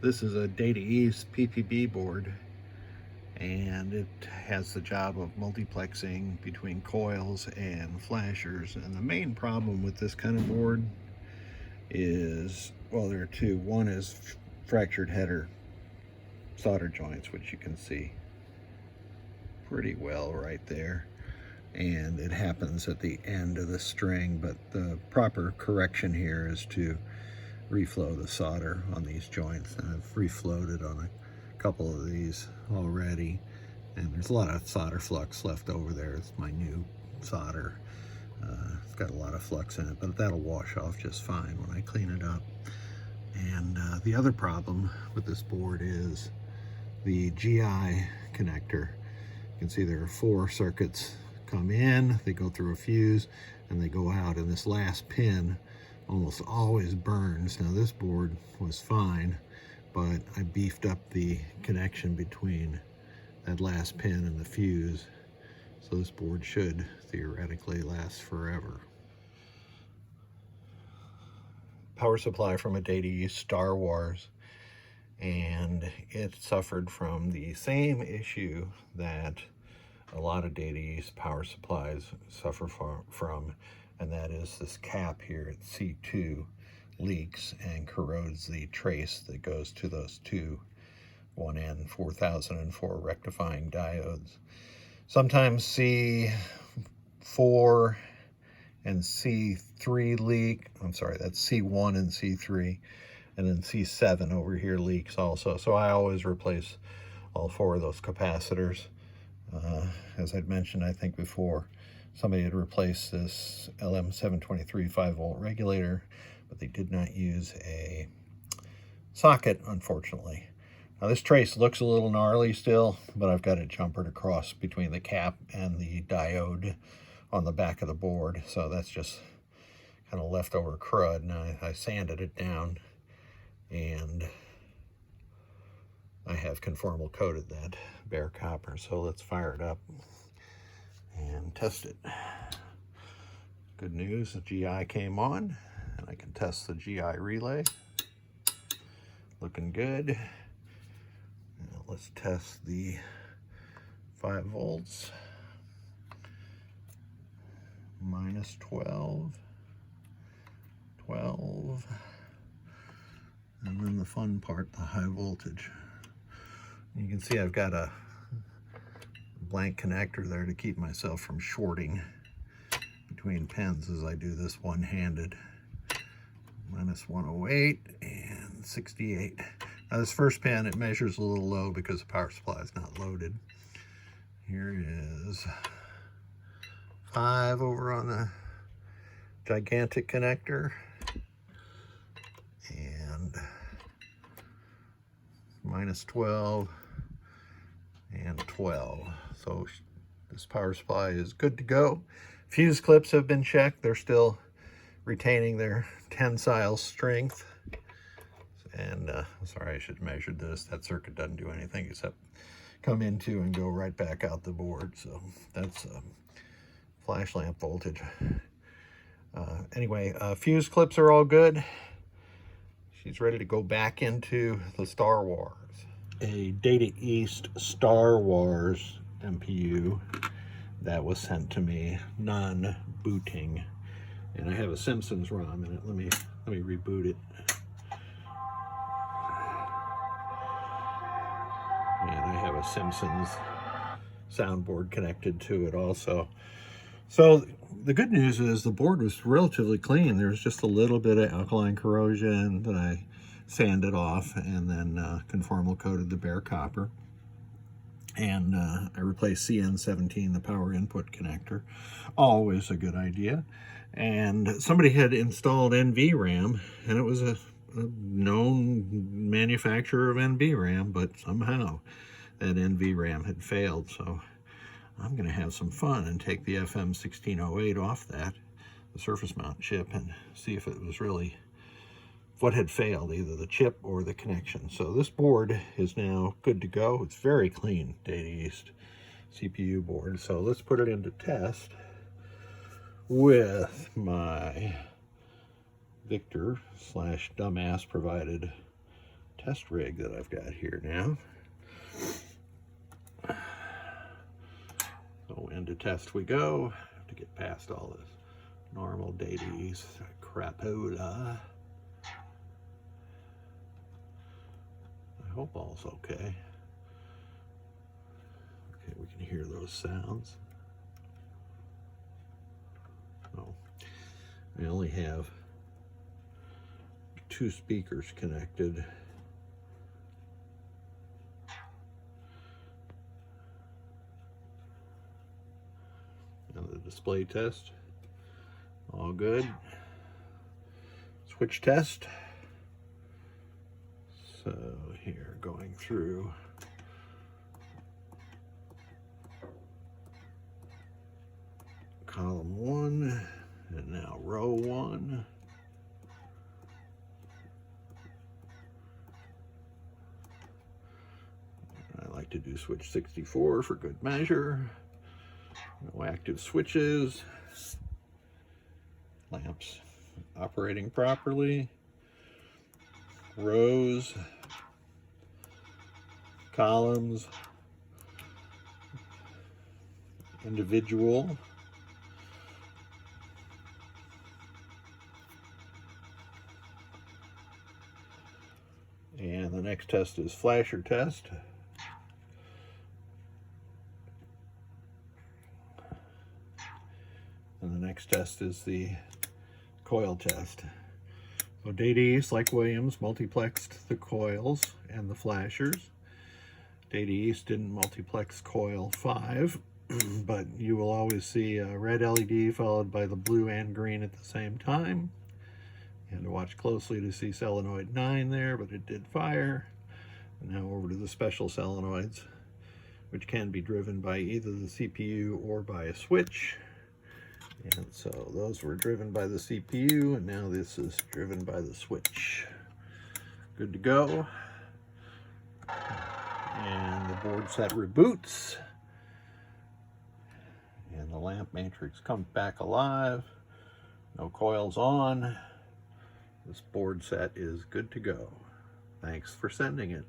This is a Data East PPB board, and it has the job of multiplexing between coils and flashers. And the main problem with this kind of board is, well, there are two. One is fractured header solder joints, which you can see pretty well right there. And it happens at the end of the string, but the proper correction here is to reflow the solder on these joints, and I've reflowed it on a couple of these already, and there's a lot of solder flux left over there. It's my new solder. It's got a lot of flux in it, but that'll wash off just fine when I clean it up. And the other problem with this board is the GI connector. You can see there are 4 circuits come in, they go through a fuse, and they go out, and this last pin almost always burns. Now this board was fine, but I beefed up the connection between that last pin and the fuse, so this board should theoretically last forever. Power supply from a Data East Star Wars, and it suffered from the same issue that a lot of Data East power supplies suffer from, and that is this cap here at C2 leaks and corrodes the trace that goes to those two 1N 4004 rectifying diodes. Sometimes C4 and C3 leak. I'm sorry, that's C1 and C3, and then C7 over here leaks also. So I always replace all 4 of those capacitors. As I'd mentioned, I think before, somebody had replaced this LM723 5-volt regulator, but they did not use a socket, unfortunately. Now this trace looks a little gnarly still, but I've got it jumpered across between the cap and the diode on the back of the board, so that's just kind of leftover crud. Now I sanded it down, and I have conformal coated that bare copper. So let's fire it up and test it. Good news, the GI came on, and I can test the GI relay. Looking good. Now let's test the 5 volts. Minus 12, 12, and then the fun part, the high voltage. You can see I've got a blank connector there to keep myself from shorting between pins as I do this one-handed. Minus 108 and 68. Now this first pin, it measures a little low because the power supply is not loaded. Here is 5 over on the gigantic connector, and minus 12 and 12. So this power supply is good to go. Fuse clips have been checked. They're still retaining their tensile strength. And sorry, I should have measured this. That circuit doesn't do anything except come into and go right back out the board. So that's flash lamp voltage. Anyway, fuse clips are all good. She's ready to go back into the Star Wars. A Data East Star Wars MPU that was sent to me, non-booting, and I have a Simpsons ROM in it. Let me reboot it. And I have a Simpsons soundboard connected to it also. So the good news is the board was relatively clean. There was just a little bit of alkaline corrosion that I sanded off, and then conformal coated the bare copper. And I replaced CN17, the power input connector. Always a good idea. And somebody had installed NVRAM, and it was a known manufacturer of NVRAM, but somehow that NVRAM had failed. So I'm going to have some fun and take the FM1608 off that, the surface mount chip, and see if it was really what had failed, either the chip or the connection. So this board is now good to go. It's very clean Data East CPU board. So let's put it into test with my Victor / dumbass provided test rig that I've got here now. So into test we go. Have to get past all this normal data use crapola. I hope all's okay. Okay, we can hear those sounds. Oh, I only have 2 speakers connected. And the display test, all good. Switch test. So here, going through column 1 and now row 1. I like to do switch 64 for good measure. No active switches. Lamps operating properly. Rows, columns, individual. And the next test is flasher test. And the next test is the coil test. So Data East, like Williams, multiplexed the coils and the flashers. Data East didn't multiplex coil 5, but you will always see a red LED followed by the blue and green at the same time. And to watch closely to see solenoid 9 there, but it did fire. And now over to the special solenoids, which can be driven by either the CPU or by a switch. And so those were driven by the CPU, and now this is driven by the switch. Good to go. And the board set reboots. And the lamp matrix comes back alive. No coils on. This board set is good to go. Thanks for sending it.